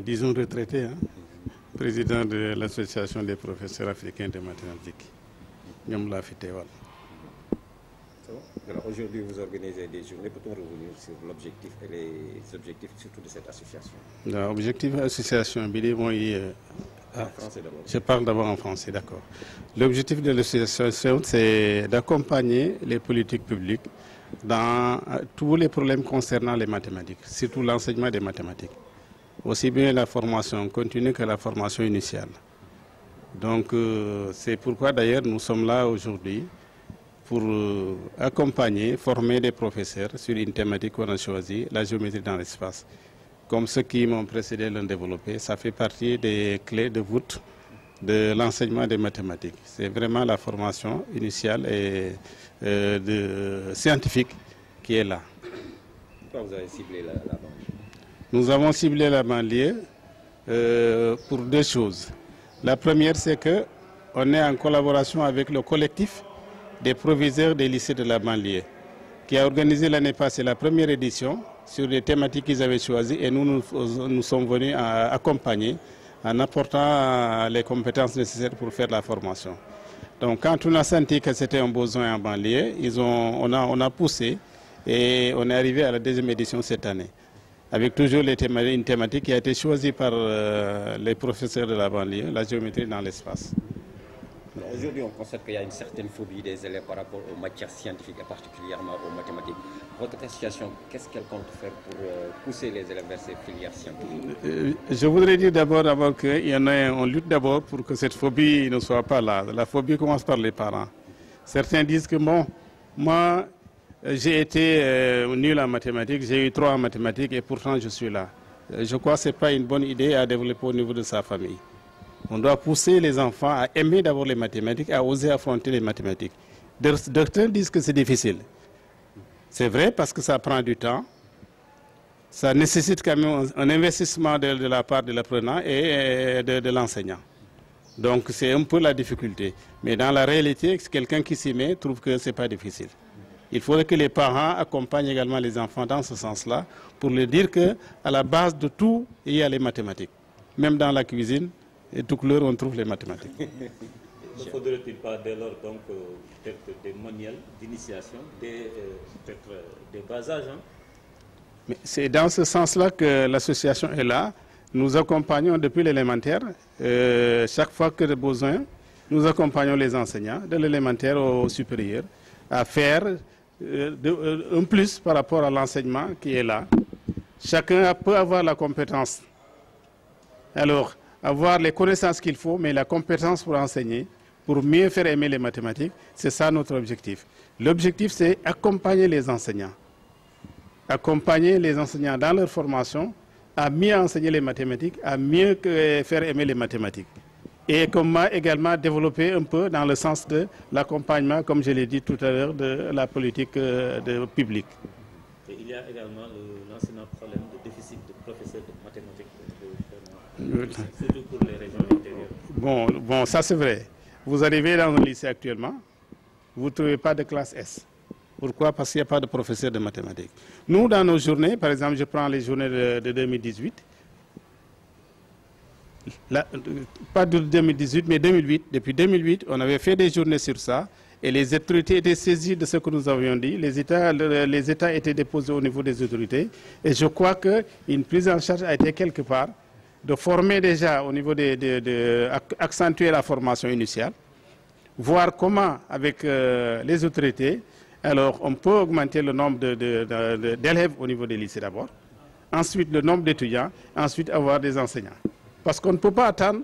disons retraité, président de l'association des professeurs africains de mathématiques. ñoom laa fi teewal. Alors aujourd'hui vous organisez des journées, peut-on revenir sur l'objectif et les objectifs surtout de cette association? L'objectif de l'association bi de mooy. En français d'abord. Je parle d'abord en français, d'accord. L'objectif de l'association, c'est d'accompagner les politiques publiques dans tous les problèmes concernant les mathématiques, surtout l'enseignement des mathématiques. Aussi bien la formation continue que la formation initiale. Donc, c'est pourquoi d'ailleurs nous sommes là aujourd'hui pour accompagner, former des professeurs sur une thématique qu'on a choisie, la géométrie dans l'espace. Comme ceux qui m'ont précédé l'ont développé, ça fait partie des clés de voûte de l'enseignement des mathématiques. C'est vraiment la formation initiale et scientifique qui est là. Pourquoi vous avez ciblé la banlieue? Nous avons ciblé la banlieue pour deux choses. La première, c'est qu'on est en collaboration avec le collectif des proviseurs des lycées de la banlieue, qui a organisé l'année passée la première édition sur les thématiques qu'ils avaient choisies et nous sommes venus accompagner en apportant les compétences nécessaires pour faire la formation. Donc quand on a senti que c'était un besoin en banlieue, on a poussé et on est arrivé à la deuxième édition cette année, avec toujours une thématique qui a été choisie par les professeurs de la banlieue, la géométrie dans l'espace. Aujourd'hui, on constate qu'il y a une certaine phobie des élèves par rapport aux matières scientifiques et particulièrement aux mathématiques. Votre association, qu'est-ce qu'elle compte faire pour pousser les élèves vers ces filières scientifiques? Je voudrais dire d'abord qu'il y en a, on lutte d'abord pour que cette phobie ne soit pas là. La phobie commence par les parents. Certains disent que bon, moi, j'ai été nul en mathématiques, j'ai eu 3 en mathématiques et pourtant je suis là. Je crois que ce n'est pas une bonne idée à développer au niveau de sa famille. On doit pousser les enfants à aimer d'abord les mathématiques, à oser affronter les mathématiques. D'autres disent que c'est difficile. C'est vrai parce que ça prend du temps. ça nécessite quand même un investissement de la part de l'apprenant et de l'enseignant. Donc c'est un peu la difficulté. Mais dans la réalité, quelqu'un qui s'y met trouve que ce n'est pas difficile. Il faudrait que les parents accompagnent également les enfants dans ce sens-là pour leur dire qu'à la base de tout, il y a les mathématiques. Même dans la cuisine, et tout couleur, on trouve les mathématiques. Ne faudrait-il pas dès lors donc peut-être des manuels d'initiation, peut-être des bas âges Mais c'est dans ce sens-là que l'association est là. Nous accompagnons depuis l'élémentaire. Chaque fois que besoin, nous accompagnons les enseignants de l'élémentaire au supérieur à faire un plus par rapport à l'enseignement qui est là. Chacun peut avoir la compétence. Alors, avoir les connaissances qu'il faut, mais la compétence pour enseigner, pour mieux faire aimer les mathématiques, c'est ça notre objectif. L'objectif, c'est accompagner les enseignants. Accompagner les enseignants dans leur formation, à mieux enseigner les mathématiques, à mieux faire aimer les mathématiques. Et comment également développer un peu dans le sens de l'accompagnement, comme je l'ai dit tout à l'heure, de la politique publique. Et il y a également l'ancien problème de déficit de professeurs de mathématiques, surtout pour les régions intérieures. Bon, ça c'est vrai. Vous arrivez dans un lycée actuellement, vous ne trouvez pas de classe S. Pourquoi? Parce qu'il n'y a pas de professeur de mathématiques. Nous, dans nos journées, par exemple, je prends les journées de 2018, pas de 2018, mais 2008. Depuis 2008, on avait fait des journées sur ça et les autorités étaient saisies de ce que nous avions dit. Les États étaient déposés au niveau des autorités et je crois qu'une prise en charge a été quelque part de former déjà au niveau accentuer la formation initiale, voir comment avec les autorités, alors on peut augmenter le nombre d'élèves au niveau des lycées d'abord, ensuite le nombre d'étudiants, ensuite avoir des enseignants. Parce qu'on ne peut pas attendre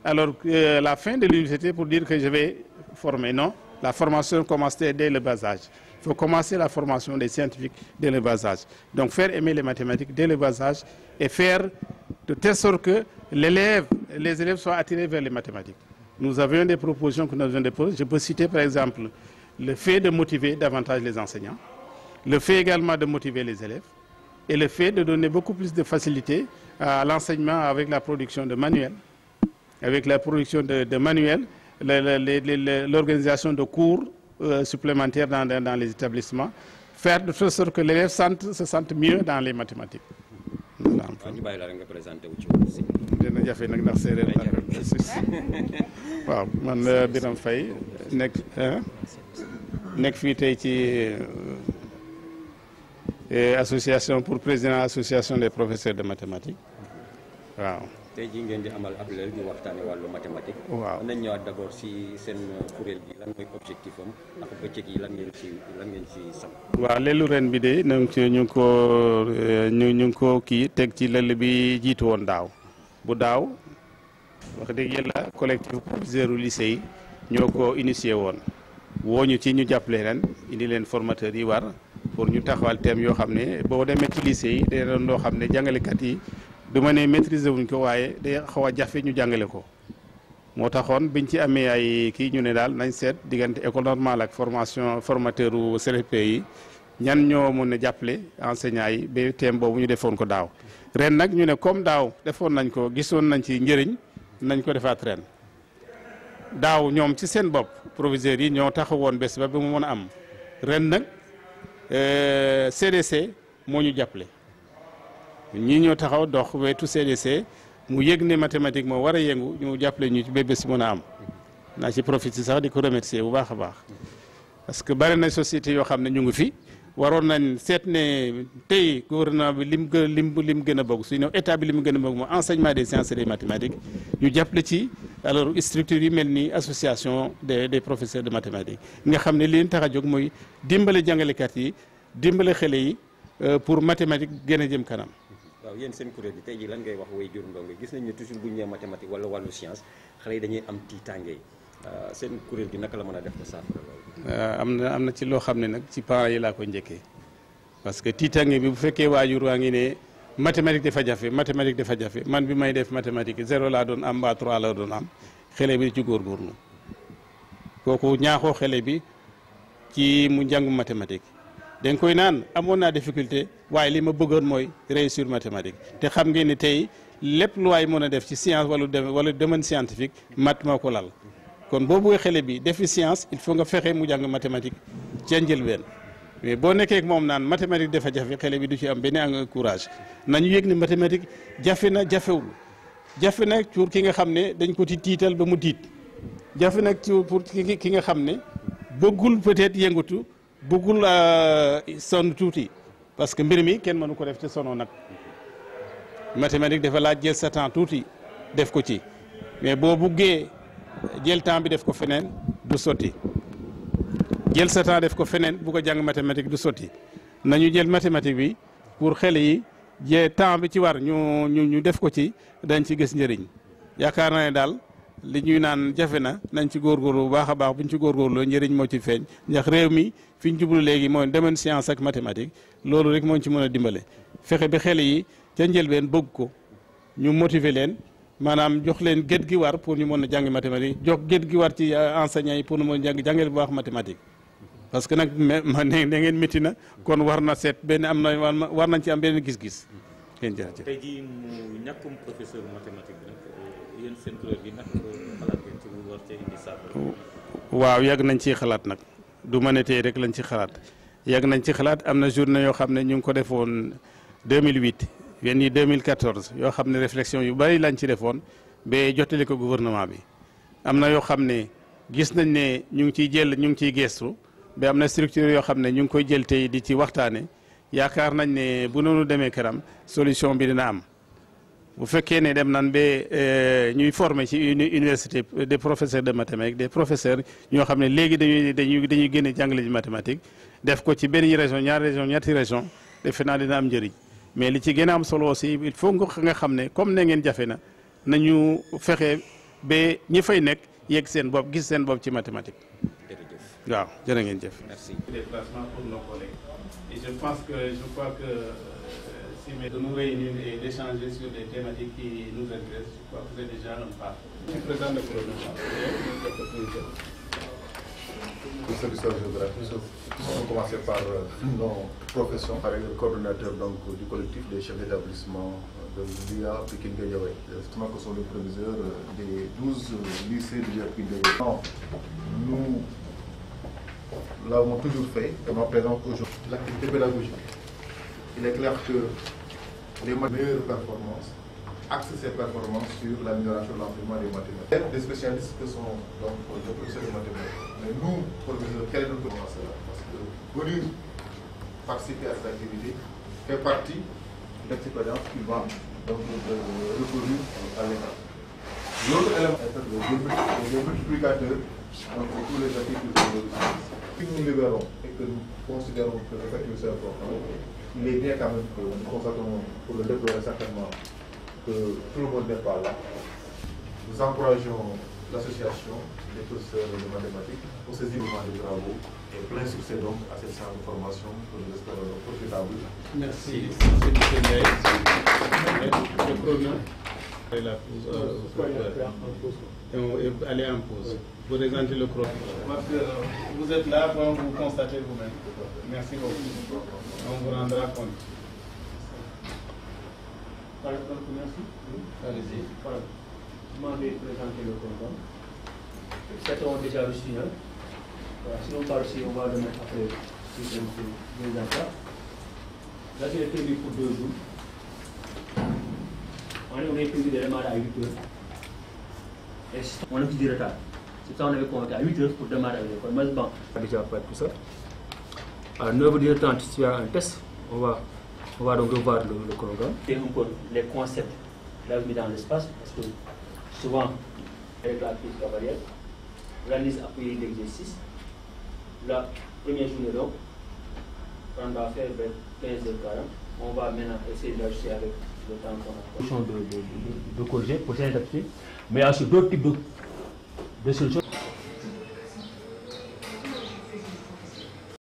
alors, la fin de l'université pour dire que je vais former. Non, la formation commence dès le bas âge. Il faut commencer la formation des scientifiques dès le bas âge. Donc faire aimer les mathématiques dès le bas âge et faire de telle sorte que les élèves soient attirés vers les mathématiques. Nous avions des propositions que nous avons déposées. Je peux citer par exemple le fait de motiver davantage les enseignants, le fait également de motiver les élèves et le fait de donner beaucoup plus de facilité à l'enseignement avec la production de manuels, avec la production de manuels, l'organisation de cours supplémentaires dans les établissements, faire de telle sorte que l'élève se sente mieux dans les mathématiques. dina jafe nag ndax séeréer waaw man Birame Faye nekk fii tey ci association pour président association des professeurs de mathématiques waaw. tey jii ngeen di amal ab lël di waxtaane wàllu mathématique. waaw nañ ñëwaat d'abord si seen kuréel gi lan mooy objectif am ak bëccëg yi lan ngeen ci sam. waaw lëlu ren bi de ñu ngi ko kii teg ci lël bi jiitu woon daaw bu daaw wax dëgg yàlla collectif proviseur u lycée yi ñoo ko initié woon wooñu ci ñu jàppale ren indi leen formateurs yi war pour ñu taxawal thème yoo xam ne boo demee ci lycée yi day doon loo xam ne jàngalekat yi du ma ne maîtriser wuñ ko waaye day xaw a jafe ñu jàngale ko moo taxoon biñ ci amee ay kii ñu ne daal nañ seet diggante école normale ak formateur u CRP yi ñan ñoo mën a jàppale enseignants yi ba thème boobu ñu defoon ko daaw ren nag ñu ne comme daaw defoon nañ ko gisoon nañ ci njëriñ nañ ko defaat ren daaw ñoom ci seen bopp proviseurs yi ñoo taxawoon bés ba mu mën a am ren nag CDC moo ñu jàppale ñii ñoo taxaw dox wetu CDC mu yëg ne mathématique moo war a yëngu ñu jàppale ñu ci ba bés mën a am naa ci profité sax di ko remercier bu baax a baax parce que bari na société yoo xam ne ñu ngi fi waroon nañ seet ne tey gouvernement bi lim gën a bëgg sinon état bi lim gën a bëgg mooy enseignement des sciences et des mathématiques ñu jàppale ci alors structure yi mel ni association des professeurs de mathématiques nga xam ne li leen tax a jóg mooy dimbale jàngalekat yi dimbale xale yi pour mathématique gën a jëm kanam. waaw yéen seen kuréel bi tey jii lan ngay wax way jur ndongo gis nañ ne toujours bu ñu nee mathématique wala wàllu science xale yi dañuy am tiitaange seen kuréel gi naka la mën a def ba saafara loolu. am na ci loo xam ne nag ci parents yi laa ko njëkkee parce que tiitaange bi bu fekkee waajur waa ngi ne mathématique dafa jafe man bi may def mathématique 0 laa doon am mbaa 3 laa doon am xale bi ci góorgóorlu kooku ñaaxoo xale bi ci mu njàngu mathématique da nga koy naan amoon naa difficulté waaye li ma bëggoon mooy réussir mathématique te xam ngeen ni tey lépp lu waay mën a def ci science wala domaine scientifique mat moo ko lal kon boo bëggee xale bi defi science il faut nga fexe mu jàng mathématique ca njëlbeen mais boo nekkee ak moom naan mathématique dafa jafe xale bi du ci am benn courage nañu yëg ni mathématique jafe na jafewul jafe nag pour ki nga xam ne dañ ko ci tiital ba mu tiit jafe nag pour ki nga xam ne bëggul peut-être yëngatu bëggul sonn tuuti parce que mbir mi kenn mënu ko def te sonoo nag mathématique dafa laaj jël sa temps tuuti def ko ci mais boo buggee jël temps bi def ko feneen du sotti jël sa temps def ko feneen bu ko jàng mathématique du sotti nañu jël mathématique bi pour xale yi jee temps bi ci war ñu def ko ci dañ ci gis njëriñ yaakaar naa ne daal li ñuy naan jafe na nañ ci góorgóorlu bu baax a baax buñ ci góorgóorloo njëriñ moo ci feeñ ndax réew mi fi ñu jublu léegi mooy domaine science ak mathématique loolu rek moo ci mën a dimbale fexe ba xale yi ca njëlbeen bëgg ko ñu motiver leen maanaam jox leen gët gi war pour ñu mën a jàng mathématique jox gët gi war ci enseignants yi pour ñu mën a jàngale bu baax mathématique parce que nag da ngeen métti na kon war na seet benn am na war nañ ci am benn gis-gis. ngeen jërëjëf tey jii mu ñàkkum professeur mathématique bi nag yéen seen kuréel gi nag xalaat ngeen ci mu war cee indi saafara. waaw yàgg nañ ci xalaat nag du ma ne tey rek lañ ci xalaat yàgg nañ ci xalaat am na journée yoo xam ne ñu ngi ko defoon 2008 yenn yi 2014 yoo xam ne réflexion yu bari lañ ci defoon ba jottali ko gouvernement bi am na yoo xam ne gis nañ ne ñu ngi ciy jël ñu ngi ciy gestu ba am na structure yoo xam ne ñu ngi koy jël tey di ci waxtaane yaakaar nañ ne bu noonu demee kanam solution bi dina am bu fekkee ne dem nan ba ñuy former ci université des professeurs de mathématiques des professeurs ñoo xam ne léegi dañuy génne jàngale ji mathématique def ko ci benn région ñaari région ñetti région defe naa dina am njëriñ mais li ci gën a am solo aussi il faut nga xam ne comme ne ngeen jafe na nañu fexe ba ñi fay nekk yegg seen bopp gis seen bopp ci mathématique. waaw jërë ngeen jëf. Merci. Déplacement pour nos collègues. Et je crois que si de nous réunir et d'échanger sur des thématiques qui nous intéressent, je crois que c'est déjà un pas. Je suis président de programme. Le service géographique. On va commencer par nos professions, par le coordonnateur donc, du collectif des chefs d'établissement de l'IA Pikine Guédiawaye. Justement, que sont les proviseurs des 12 lycées de l'IA Pikine Guédiawaye. Nous l'avons toujours fait et m'en présente aujourd'hui. L'activité pédagogique. Il est clair que les meilleures performances axent ces performances sur l'amélioration de l'enseignement des mathématiques. Des spécialistes que sont donc les professeurs de mathématiques. Mais nous, professeurs, quel est notre commence là? Parce que venir participer à cette activité fait partie de l'expérience qui va donc recourir à l'État. L'autre élément est le multiplicateur entre tous les actifs de si nous libérons et que nous considérons que l'effectif c'est important, il est bien quand même que nous constatons, pour le déplorer certainement, que tout le monde n'est pas là. Nous encourageons l'association des professeurs de mathématiques pour ces événements de travaux et plein succès donc à cette séance de formation que nous espérons profitable. Merci. Le programme et la pause. Et on va aller en pause. Vous présentez le chrono. Parce que vous êtes là, pour vous constatez vous-même. Merci beaucoup. On vous rendra compte. Merci. Allez-y. Voilà. Je m'en vais présenter le programme. Certains ont déjà reçu. Hein? Voilà. Si on parle aussi, on va le mettre après si les affaires. Là, c'est prévu pour 2 jours. On est prévu de démarrer à 8 heures. Et on a plus de retard. C'est ça, on avait convoqué à 8 heures pour démarrer avec l'école. Mais bon, on a déjà fait tout ça. À 9h30, s'il y a un test, on va donc revoir le programme. Et un peu les concepts là mis dans l'espace, parce que souvent, avec la prise cavalière, l'analyse appuyée d'exercice. La première journée donc, on va faire vers 15h40. On va maintenant essayer d'ajuster avec le temps qu'on a. De corriger pour certaines activités, mais il y a aussi d'autres types de solutions.